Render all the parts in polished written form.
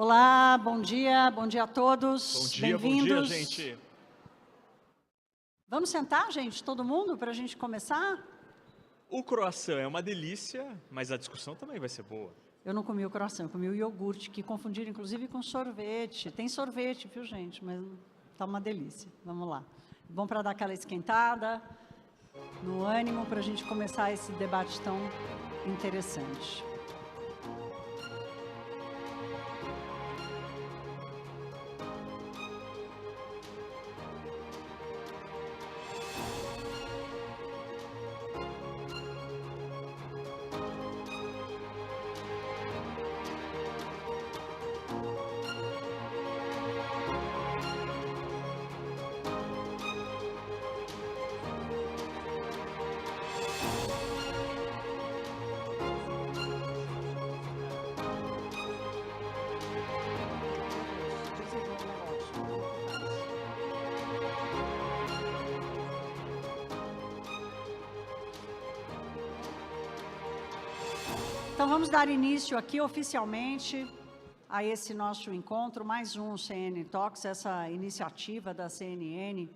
Olá, bom dia a todos. Bom dia, gente. Vamos sentar, gente, todo mundo, para a gente começar? O croissant é uma delícia, mas a discussão também vai ser boa. Eu não comi o croissant, eu comi o iogurte, que confundiram inclusive com sorvete. Tem sorvete, viu, gente? Mas tá uma delícia. Vamos lá. Bom para dar aquela esquentada, no ânimo, para a gente começar esse debate tão interessante. Então, vamos dar início aqui oficialmente a esse nosso encontro, mais um CNN Talks, essa iniciativa da CNN,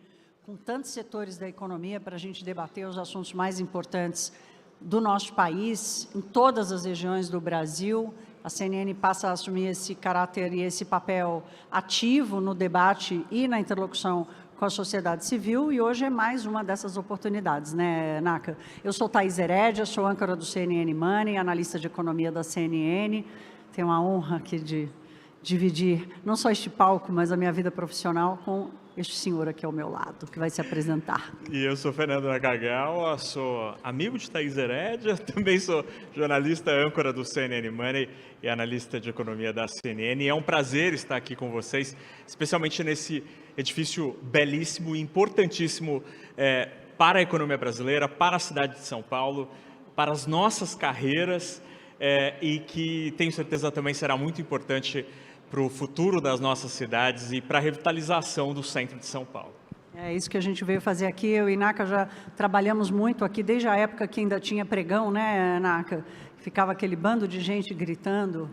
com tantos setores da economia para a gente debater os assuntos mais importantes do nosso país, em todas as regiões do Brasil. A CNN passa a assumir esse caráter e esse papel ativo no debate e na interlocução com a sociedade civil, e hoje é mais uma dessas oportunidades, né, Naka? Eu sou Thaís Herédia, sou âncora do CNN Money, analista de economia da CNN. Tenho a honra aqui de dividir não só este palco, mas a minha vida profissional com este senhor aqui ao meu lado, que vai se apresentar. E eu sou Fernando Nakagawa, sou amigo de Thaís Herédia, também sou jornalista âncora do CNN Money e analista de economia da CNN. E é um prazer estar aqui com vocês, especialmente nesse edifício belíssimo e importantíssimo para a economia brasileira, para a cidade de São Paulo, para as nossas carreiras e que tenho certeza também será muito importante para o futuro das nossas cidades e para a revitalização do centro de São Paulo. É isso que a gente veio fazer aqui. Eu e Naka já trabalhamos muito aqui, desde a época que ainda tinha pregão, né, Naka? Ficava aquele bando de gente gritando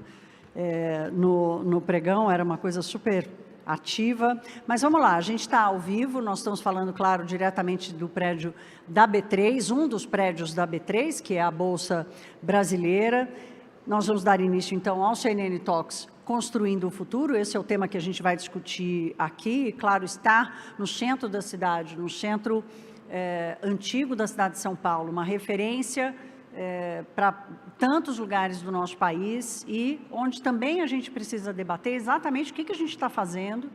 no pregão, era uma coisa super ativa. Mas vamos lá, a gente está ao vivo, nós estamos falando, claro, diretamente do prédio da B3, um dos prédios da B3, que é a Bolsa Brasileira. Nós vamos dar início, então, ao CNN Talks Construindo o Futuro. Esse é o tema que a gente vai discutir aqui. E, claro, está no centro da cidade, no centro antigo da cidade de São Paulo, uma referência para tantos lugares do nosso país e onde também a gente precisa debater exatamente o que a gente está fazendo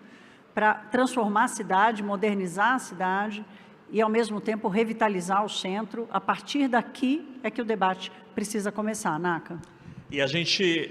para transformar a cidade, modernizar a cidade e, ao mesmo tempo, revitalizar o centro. A partir daqui é que o debate precisa começar, Naka. E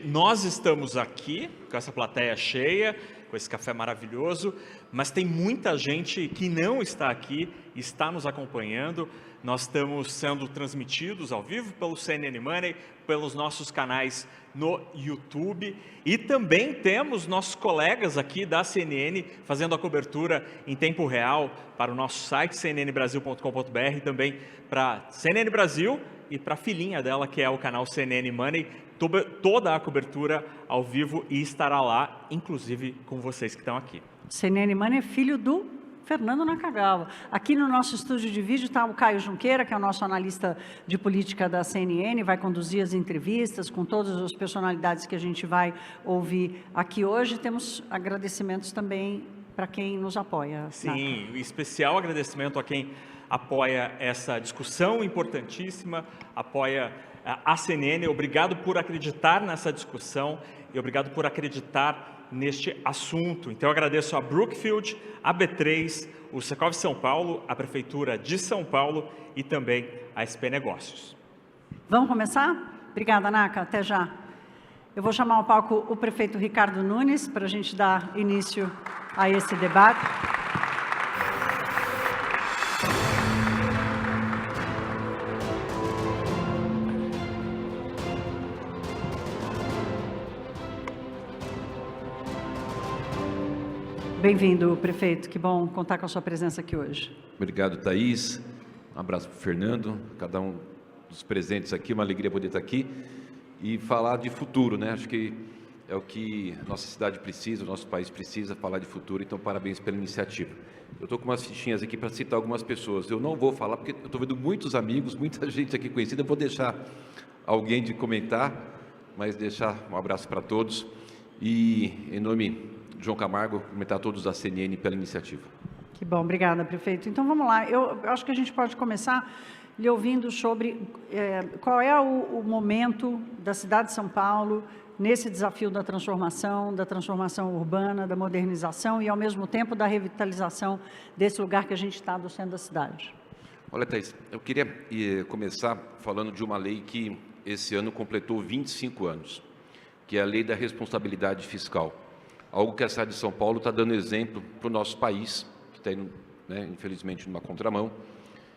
nós estamos aqui com essa plateia cheia, com esse café maravilhoso, mas tem muita gente que não está aqui, está nos acompanhando. Nós estamos sendo transmitidos ao vivo pelo CNN Money, pelos nossos canais no YouTube, e também temos nossos colegas aqui da CNN fazendo a cobertura em tempo real para o nosso site cnnbrasil.com.br, também para CNN Brasil e para a filhinha dela, que é o canal CNN Money, toda a cobertura ao vivo, e estará lá, inclusive com vocês que estão aqui. CNN Money é filho do Fernando Nakagawa. Aqui no nosso estúdio de vídeo está o Caio Junqueira, que é o nosso analista de política da CNN, vai conduzir as entrevistas com todas as personalidades que a gente vai ouvir aqui hoje. Temos agradecimentos também para quem nos apoia. Sim, especial agradecimento a quem apoia essa discussão importantíssima, apoia a CNN. Obrigado por acreditar nessa discussão e obrigado por acreditar neste assunto. Então, eu agradeço a Brookfield, a B3, o Secov São Paulo, a Prefeitura de São Paulo e também a SP Negócios. Vamos começar? Obrigada, Naka. Até já. Eu vou chamar ao palco o prefeito Ricardo Nunes para a gente dar início a esse debate. Bem-vindo, prefeito. Que bom contar com a sua presença aqui hoje. Obrigado, Thaís. Um abraço para o Fernando, cada um dos presentes aqui. Uma alegria poder estar aqui e falar de futuro, né? Acho que é o que nossa cidade precisa, o nosso país precisa, falar de futuro, então parabéns pela iniciativa. Eu estou com umas fichinhas aqui para citar algumas pessoas. Eu não vou falar porque eu estou vendo muitos amigos, muita gente aqui conhecida, eu vou deixar alguém de comentar, mas deixar um abraço para todos e, em nome de João Camargo, cumprimentar todos da CNN pela iniciativa. Que bom, obrigada, prefeito. Então, vamos lá. Eu acho que a gente pode começar lhe ouvindo sobre qual é o momento da cidade de São Paulo nesse desafio da transformação urbana, da modernização e, ao mesmo tempo, da revitalização desse lugar que a gente está do centro da cidade. Olha, Thaís, eu queria começar falando de uma lei que esse ano completou 25 anos, que é a Lei da Responsabilidade Fiscal. Algo que a cidade de São Paulo está dando exemplo para o nosso país, que está indo, infelizmente, numa contramão,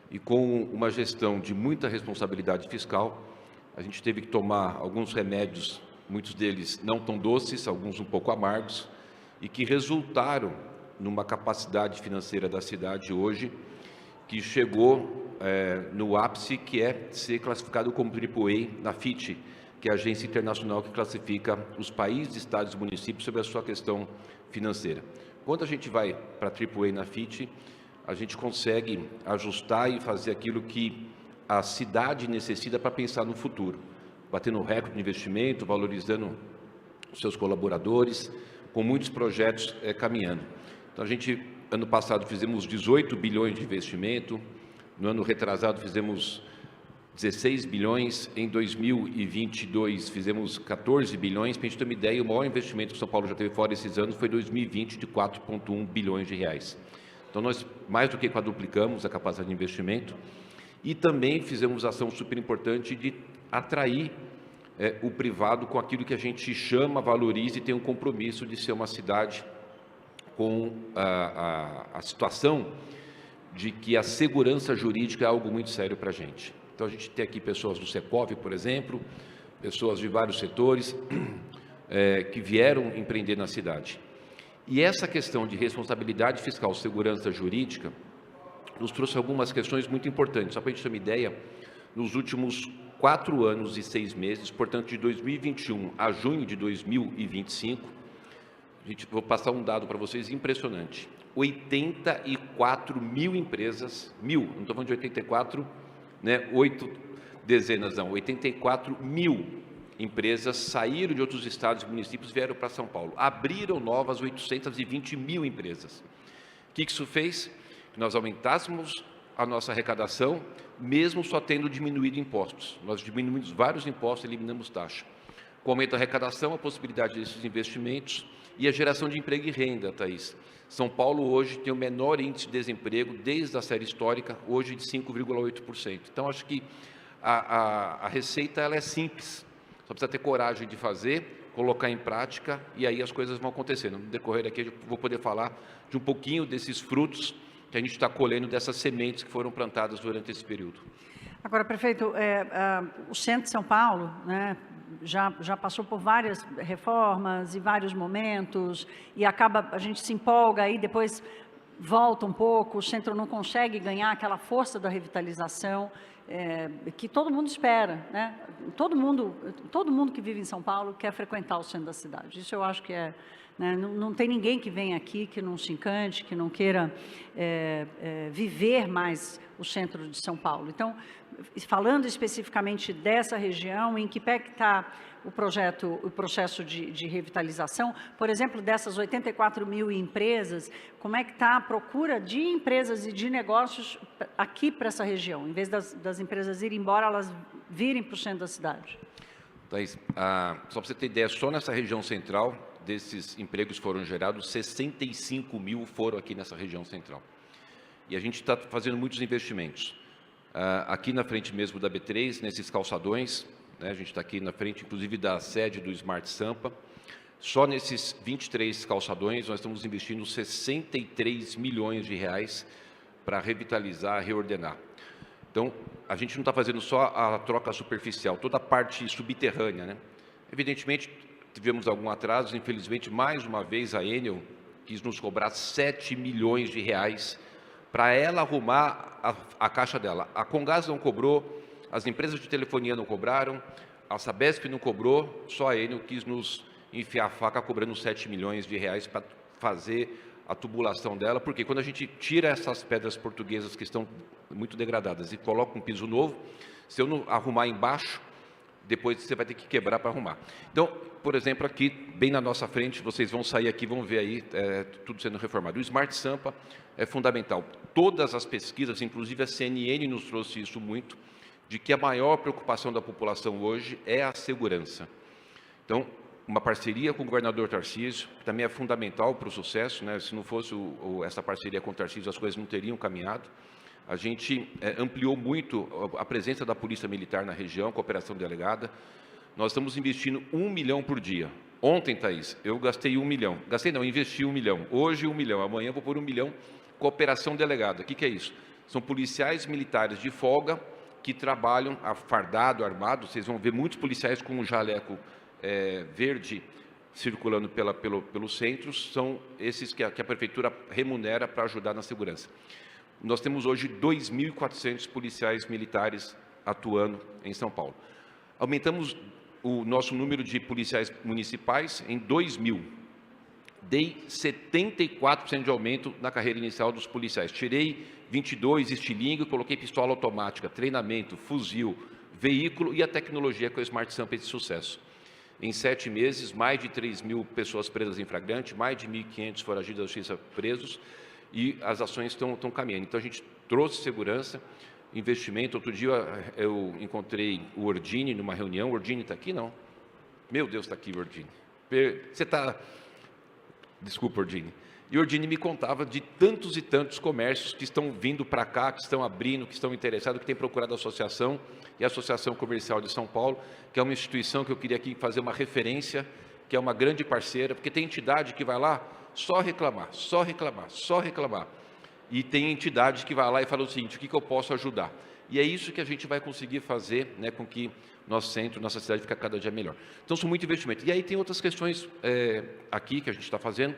e com uma gestão de muita responsabilidade fiscal, a gente teve que tomar alguns remédios, muitos deles não tão doces, alguns um pouco amargos, e que resultaram numa capacidade financeira da cidade hoje, que chegou no ápice, que é ser classificado como AAA na FIT, que é a agência internacional que classifica os países, estados e municípios sobre a sua questão financeira. Quando a gente vai para AAA na FIT, a gente consegue ajustar e fazer aquilo que a cidade necessita para pensar no futuro, batendo recorde de investimento, valorizando os seus colaboradores, com muitos projetos caminhando. Então, a gente, ano passado, fizemos 18 bilhões de investimento, no ano retrasado fizemos 16 bilhões, em 2022 fizemos 14 bilhões, para a gente ter uma ideia, o maior investimento que São Paulo já teve fora esses anos foi 2020, de 4,1 bilhões de reais. Então, nós mais do que quadruplicamos a capacidade de investimento e também fizemos ação super importante de atrair o privado com aquilo que a gente chama, valoriza e tem um compromisso de ser uma cidade com a situação de que a segurança jurídica é algo muito sério para a gente. Então, a gente tem aqui pessoas do Secov, por exemplo, pessoas de vários setores que vieram empreender na cidade. E essa questão de responsabilidade fiscal, segurança jurídica, nos trouxe algumas questões muito importantes. Só para a gente ter uma ideia, nos últimos 4 anos e 6 meses, portanto, de 2021 a junho de 2025, vou passar um dado para vocês impressionante. 84 mil empresas, não estou falando de 84, 8 dezenas não, 84 mil empresas saíram de outros estados e municípios e vieram para São Paulo. Abriram novas 820 mil empresas. O que isso fez? Nós aumentássemos a nossa arrecadação, mesmo só tendo diminuído impostos. Nós diminuímos vários impostos, eliminamos taxa. Com o aumento da arrecadação, a possibilidade desses investimentos e a geração de emprego e renda, Thaís. São Paulo hoje tem o menor índice de desemprego desde a série histórica, hoje de 5,8%. Então, acho que a receita ela é simples, só precisa ter coragem de fazer, colocar em prática e aí as coisas vão acontecendo. No decorrer aqui eu vou poder falar de um pouquinho desses frutos que a gente está colhendo dessas sementes que foram plantadas durante esse período. Agora, prefeito, o centro de São Paulo, já passou por várias reformas e vários momentos e a gente se empolga aí, depois volta um pouco, o centro não consegue ganhar aquela força da revitalização que todo mundo espera, Todo mundo que vive em São Paulo quer frequentar o centro da cidade. Isso eu acho que não tem ninguém que venha aqui que não se encante, que não queira viver mais o centro de São Paulo. Então, falando especificamente dessa região, em que pé que está o processo de revitalização, por exemplo, dessas 84 mil empresas, como é que está a procura de empresas e de negócios aqui para essa região? Em vez das empresas irem embora, elas virem para o centro da cidade. Thaís, só para você ter ideia, só nessa região central, desses empregos foram gerados, 65 mil foram aqui nessa região central. E a gente está fazendo muitos investimentos. Aqui na frente mesmo da B3, nesses calçadões, a gente está aqui na frente, inclusive, da sede do Smart Sampa. Só nesses 23 calçadões, nós estamos investindo 63 milhões de reais para revitalizar, reordenar. Então, a gente não está fazendo só a troca superficial, toda a parte subterrânea, Evidentemente, tivemos algum atraso, infelizmente, mais uma vez a Enel quis nos cobrar 7 milhões de reais para ela arrumar a caixa dela. A Comgás não cobrou, as empresas de telefonia não cobraram, a Sabesp não cobrou, só a Enel quis nos enfiar a faca cobrando 7 milhões de reais para fazer a tubulação dela, porque quando a gente tira essas pedras portuguesas que estão muito degradadas e coloca um piso novo, se eu não arrumar embaixo, depois você vai ter que quebrar para arrumar. Então, por exemplo, aqui, bem na nossa frente, vocês vão sair aqui, vão ver aí tudo sendo reformado. O Smart Sampa é fundamental. Todas as pesquisas, inclusive a CNN nos trouxe isso muito, de que a maior preocupação da população hoje é a segurança. Então, uma parceria com o governador Tarcísio, que também é fundamental para o sucesso, né? Se não fosse essa parceria com o Tarcísio, as coisas não teriam caminhado. A gente ampliou muito a presença da Polícia Militar na região, com a operação delegada. Nós estamos investindo 1 milhão por dia. Ontem, Thaís, eu gastei 1 milhão. Gastei não, investi 1 milhão. Hoje 1 milhão, amanhã vou pôr 1 milhão com a operação delegada. O que é isso? São policiais militares de folga que trabalham fardado, armado. Vocês vão ver muitos policiais com um jaleco verde circulando pelos centros. São esses que a prefeitura remunera para ajudar na segurança. Nós temos hoje 2.400 policiais militares atuando em São Paulo. Aumentamos o nosso número de policiais municipais em 2.000. Dei 74% de aumento na carreira inicial dos policiais. Tirei 22 estilingue e coloquei pistola automática, treinamento, fuzil, veículo e a tecnologia com o Smart Sampa de sucesso. Em 7 meses, mais de 3.000 pessoas presas em flagrante, mais de 1.500 foragidos da justiça presos, e as ações estão caminhando. Então, a gente trouxe segurança, investimento. Outro dia eu encontrei o Ordini numa reunião. O Ordini está aqui? Não. Meu Deus, está aqui o Ordini. Você está... Desculpa, Ordini. E o Ordini me contava de tantos e tantos comércios que estão vindo para cá, que estão abrindo, que estão interessados, que têm procurado a associação e a Associação Comercial de São Paulo, que é uma instituição que eu queria aqui fazer uma referência, que é uma grande parceira, porque tem entidade que vai lá só reclamar, só reclamar, só reclamar. E tem entidade que vai lá e fala o seguinte: o que eu posso ajudar? E é isso que a gente vai conseguir fazer, né, com que nosso centro, nossa cidade fique cada dia melhor. Então, são muito investimento. E aí tem outras questões aqui que a gente está fazendo.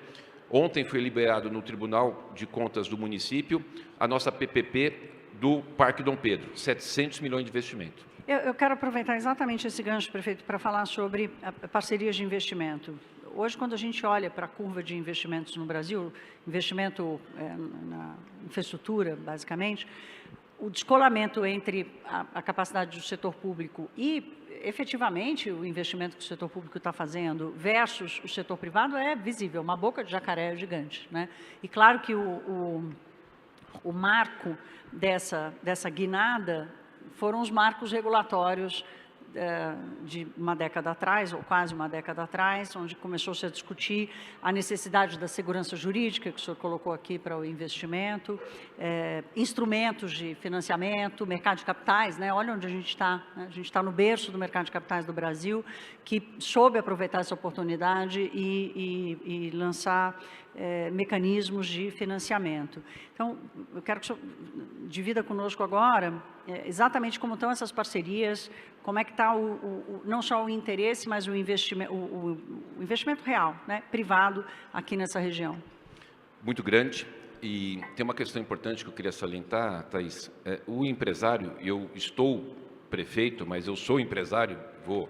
Ontem foi liberado no Tribunal de Contas do município a nossa PPP do Parque Dom Pedro, 700 milhões de investimento. Eu quero aproveitar exatamente esse gancho, prefeito, para falar sobre parcerias de investimento. Hoje, quando a gente olha para a curva de investimentos no Brasil, investimento na infraestrutura, basicamente, o descolamento entre a capacidade do setor público e, efetivamente, o investimento que o setor público está fazendo versus o setor privado é visível, uma boca de jacaré gigante, né? E claro que o marco dessa guinada foram os marcos regulatórios de uma década atrás, ou quase uma década atrás, onde começou-se a discutir a necessidade da segurança jurídica, que o senhor colocou aqui para o investimento, instrumentos de financiamento, mercado de capitais, né? Olha onde a gente está, né? A gente está no berço do mercado de capitais do Brasil, que soube aproveitar essa oportunidade e lançar mecanismos de financiamento. Então, eu quero que o senhor divida conosco agora exatamente como estão essas parcerias, como é que está não só o interesse, mas o investimento real, né, privado, aqui nessa região. Muito grande. E tem uma questão importante que eu queria salientar, Thaís. O empresário, eu estou prefeito, mas eu sou empresário, vou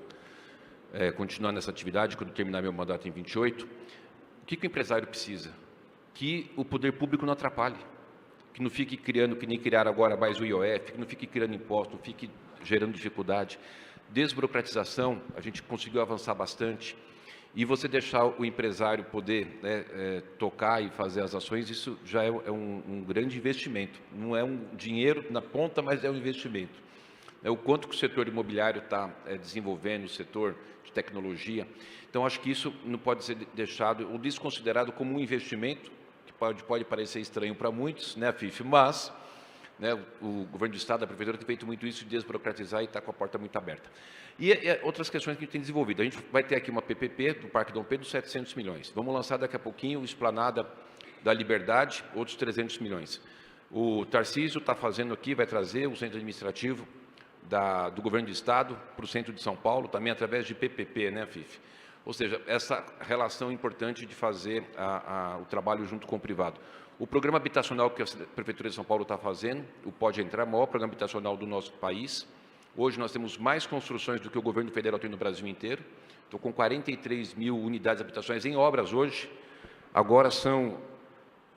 continuar nessa atividade quando terminar meu mandato em 28. O que o empresário precisa? Que o poder público não atrapalhe, que não fique criando, que nem criar agora mais o IOF, que não fique criando imposto, não fique gerando dificuldade. Desburocratização, a gente conseguiu avançar bastante. E você deixar o empresário poder tocar e fazer as ações, isso já é um grande investimento. Não é um dinheiro na ponta, mas é um investimento. O quanto que o setor imobiliário está desenvolvendo, o setor de tecnologia. Então, acho que isso não pode ser deixado ou desconsiderado como um investimento, que pode parecer estranho para muitos, né, FIF? Mas, né, o governo do Estado, a Prefeitura, tem feito muito isso de desburocratizar e está com a porta muito aberta. E outras questões que a gente tem desenvolvido. A gente vai ter aqui uma PPP do Parque Dom Pedro, 700 milhões. Vamos lançar daqui a pouquinho o Esplanada da Liberdade, outros 300 milhões. O Tarcísio está fazendo aqui, vai trazer o centro administrativo do governo do Estado para o centro de São Paulo, também através de PPP, né, FIF? Ou seja, essa relação importante de fazer o trabalho junto com o privado. O programa habitacional que a Prefeitura de São Paulo está fazendo, o Pode Entrar, o maior programa habitacional do nosso país, Hoje nós temos mais construções do que o governo federal tem no Brasil inteiro. Estou com 43 mil unidades de habitações em obras hoje. Agora são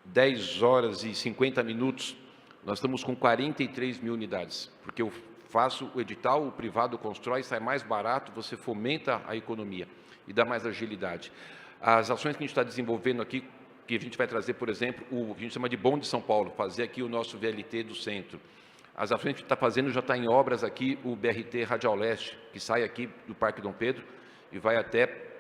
10 horas e 50 minutos. Nós estamos com 43 mil unidades, porque eu faço o edital, o privado constrói, sai mais barato, você fomenta a economia e dá mais agilidade. As ações que a gente está desenvolvendo aqui, que a gente vai trazer, por exemplo, o que a gente chama de Bonde de São Paulo, fazer aqui o nosso VLT do centro. As ações que a gente está fazendo já está em obras aqui, o BRT Radial Leste, que sai aqui do Parque Dom Pedro e vai até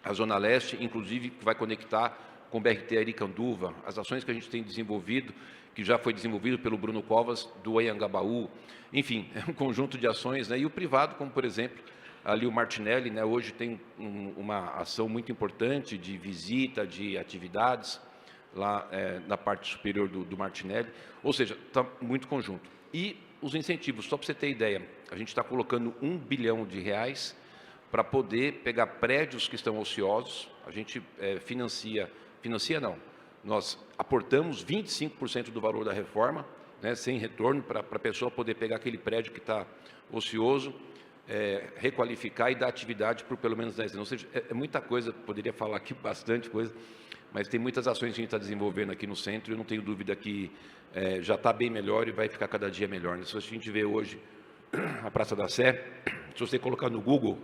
a Zona Leste, inclusive que vai conectar com o BRT Aricanduva. As ações que a gente tem desenvolvido, que já foi desenvolvido pelo Bruno Covas, do Anhangabaú, enfim, é um conjunto de ações, né? E o privado, como por exemplo, ali o Martinelli, né? Hoje tem uma ação muito importante de visita, de atividades, lá na parte superior do Martinelli, ou seja, está muito conjunto. E os incentivos, só para você ter ideia, a gente está colocando R$1 bilhão para poder pegar prédios que estão ociosos, a gente financia não, nós aportamos 25% do valor da reforma, né, sem retorno, para a pessoa poder pegar aquele prédio que está ocioso, requalificar e dar atividade por pelo menos 10 anos. Ou seja, é muita coisa, poderia falar aqui bastante coisa, mas tem muitas ações que a gente está desenvolvendo aqui no centro, e eu não tenho dúvida que já está bem melhor e vai ficar cada dia melhor. Né? Se a gente vê hoje a Praça da Sé, se você colocar no Google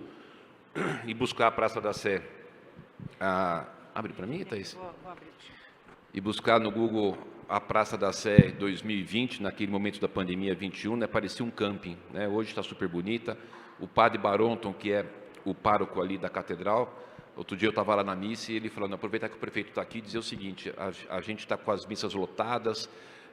e buscar a Praça da Sé, abre para mim, Thaís? Vou abrir. E buscar no Google a Praça da Sé 2020, naquele momento da pandemia 21, né, parecia um camping, né? Hoje está super bonita. O padre Baronton, que é o pároco ali da catedral, outro dia eu estava lá na missa e ele falando, aproveitar que o prefeito está aqui, dizer o seguinte, a gente está com as missas lotadas,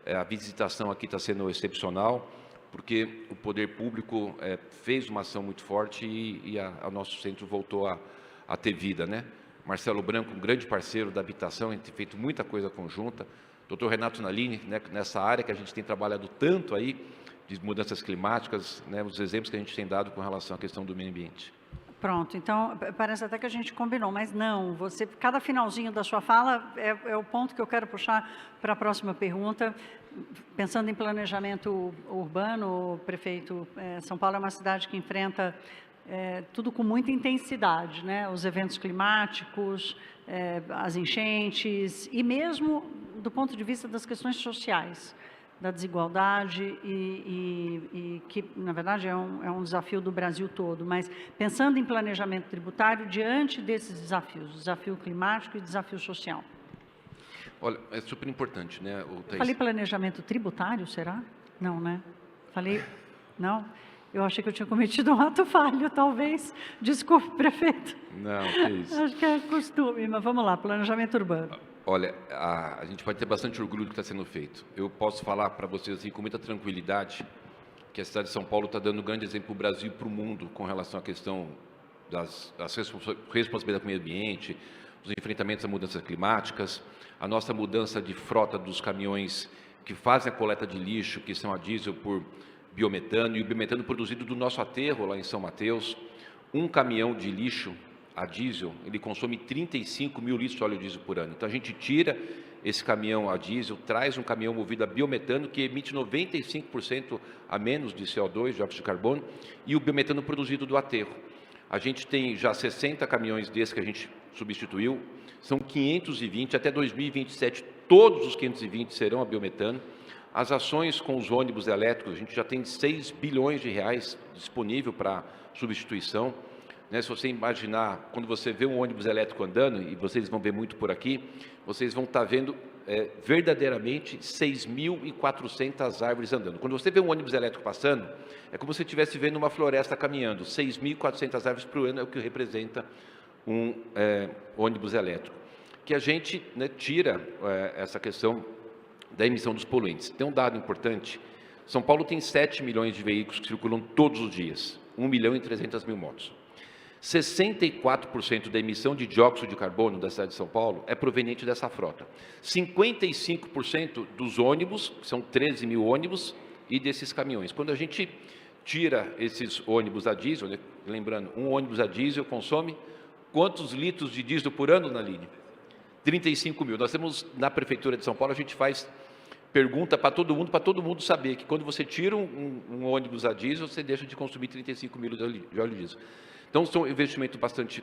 a visitação aqui está sendo excepcional, porque o poder público fez uma ação muito forte e o nosso centro voltou a ter vida, né? Marcelo Branco, um grande parceiro da habitação, a gente tem feito muita coisa conjunta. Dr. Renato Nalini, né, nessa área que a gente tem trabalhado tanto aí, de mudanças climáticas, né, os exemplos que a gente tem dado com relação à questão do meio ambiente. Pronto, então, parece até que a gente combinou, mas não, cada finalzinho da sua fala é o ponto que eu quero puxar para a próxima pergunta. Pensando em planejamento urbano, prefeito, São Paulo é uma cidade que enfrenta tudo com muita intensidade, né? Os eventos climáticos, as enchentes, e mesmo do ponto de vista das questões sociais, da desigualdade, e que, na verdade, é um desafio do Brasil todo. Mas, pensando em planejamento tributário, diante desses desafios, desafio climático e desafio social. Olha, é super importante, né? Falei planejamento tributário, será? Não, né? Falei, não? Eu achei que eu tinha cometido um ato falho, talvez. Desculpe, prefeito. Não, que isso. Acho que é costume, mas vamos lá, planejamento urbano. Olha, a gente pode ter bastante orgulho do que está sendo feito. Eu posso falar para vocês assim, com muita tranquilidade que a cidade de São Paulo está dando um grande exemplo para o Brasil e para o mundo com relação à questão das responsabilidades com o meio ambiente, os enfrentamentos às mudanças climáticas, a nossa mudança de frota dos caminhões que fazem a coleta de lixo, que são a diesel por biometano, e o biometano produzido do nosso aterro lá em São Mateus. Um caminhão de lixo a diesel, ele consome 35 mil litros de óleo diesel por ano. Então a gente tira esse caminhão a diesel, traz um caminhão movido a biometano que emite 95% a menos de CO2, de óxido de carbono, e o biometano produzido do aterro. A gente tem já 60 caminhões desses que a gente substituiu, são 520, até 2027 todos os 520 serão a biometano. As ações com os ônibus elétricos, a gente já tem 6 bilhões de reais disponível para substituição. Né? Se você imaginar, quando você vê um ônibus elétrico andando, e vocês vão ver muito por aqui, vocês vão estar vendo verdadeiramente 6.400 árvores andando. Quando você vê um ônibus elétrico passando, é como se você estivesse vendo uma floresta caminhando. 6.400 árvores por ano é o que representa um ônibus elétrico. Que a gente, né, tira essa questão da emissão dos poluentes. Tem um dado importante, São Paulo tem 7 milhões de veículos que circulam todos os dias, 1.300.000 motos. 64% da emissão de dióxido de carbono da cidade de São Paulo é proveniente dessa frota. 55% dos ônibus, são 13 mil ônibus, e desses caminhões. Quando a gente tira esses ônibus a diesel, né, lembrando, um ônibus a diesel consome quantos litros de diesel por ano, Naline? 35 mil. Nós temos, na Prefeitura de São Paulo, a gente faz pergunta para todo mundo saber que quando você tira um ônibus a diesel, você deixa de consumir 35 mil de óleo diesel. Então, são investimentos bastante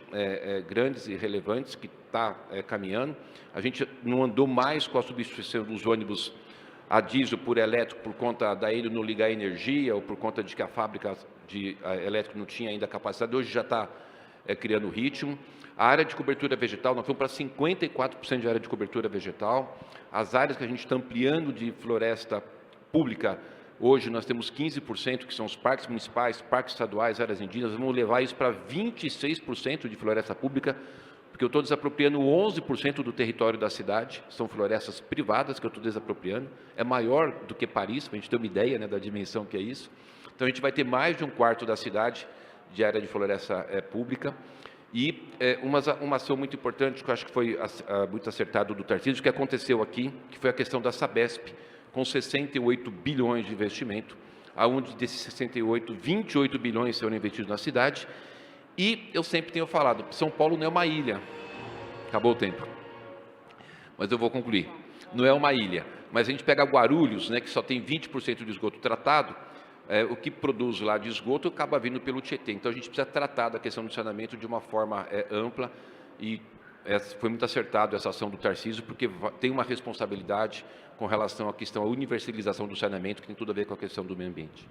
grandes e relevantes que está caminhando. A gente não andou mais com a substituição dos ônibus a diesel por elétrico por conta da ele não ligar energia ou por conta de que a fábrica de elétrico não tinha ainda capacidade. Hoje já está criando ritmo. A área de cobertura vegetal, nós fomos para 54% de área de cobertura vegetal. As áreas que a gente está ampliando de floresta pública, hoje nós temos 15%, que são os parques municipais, parques estaduais, áreas indígenas. Vamos levar isso para 26% de floresta pública, porque eu estou desapropriando 11% do território da cidade. São florestas privadas que eu estou desapropriando. É maior do que Paris, para a gente ter uma ideia, né, da dimensão que é isso. Então, a gente vai ter mais de um quarto da cidade de área de floresta pública. E uma ação muito importante, que eu acho que foi muito acertado do Tarcísio, que aconteceu aqui, que foi a questão da Sabesp, com 68 bilhões de investimento, aonde desses 68, 28 bilhões serão investidos na cidade. E eu sempre tenho falado, São Paulo não é uma ilha. Acabou o tempo. Mas eu vou concluir. Não é uma ilha. Mas a gente pega Guarulhos, né, que só tem 20% de esgoto tratado, o que produz lá de esgoto acaba vindo pelo Tietê. Então, a gente precisa tratar da questão do saneamento de uma forma ampla e foi muito acertado essa ação do Tarcísio, porque tem uma responsabilidade com relação à questão da universalização do saneamento, que tem tudo a ver com a questão do meio ambiente.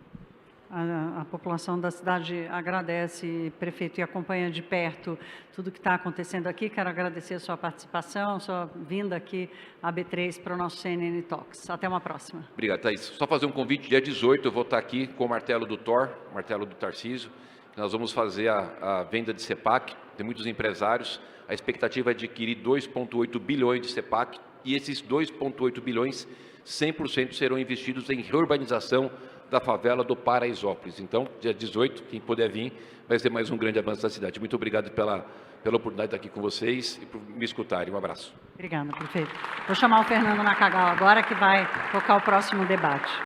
A população da cidade agradece, prefeito, e acompanha de perto tudo que está acontecendo aqui. Quero agradecer a sua participação, sua vinda aqui à B3 para o nosso CNN Talks. Até uma próxima. Obrigado, Thaís. Só fazer um convite, dia 18 eu vou estar aqui com o martelo do Thor, martelo do Tarcísio. Nós vamos fazer a venda de CEPAC, tem muitos empresários. A expectativa é adquirir 2,8 bilhões de CEPAC e esses 2,8 bilhões, 100% serão investidos em reurbanização da favela do Paraisópolis. Então, dia 18, quem puder vir, vai ser mais um grande avanço da cidade. Muito obrigado pela oportunidade de estar aqui com vocês e por me escutarem. Um abraço. Obrigada, prefeito. Vou chamar o Fernando Nakagal agora, que vai tocar o próximo debate.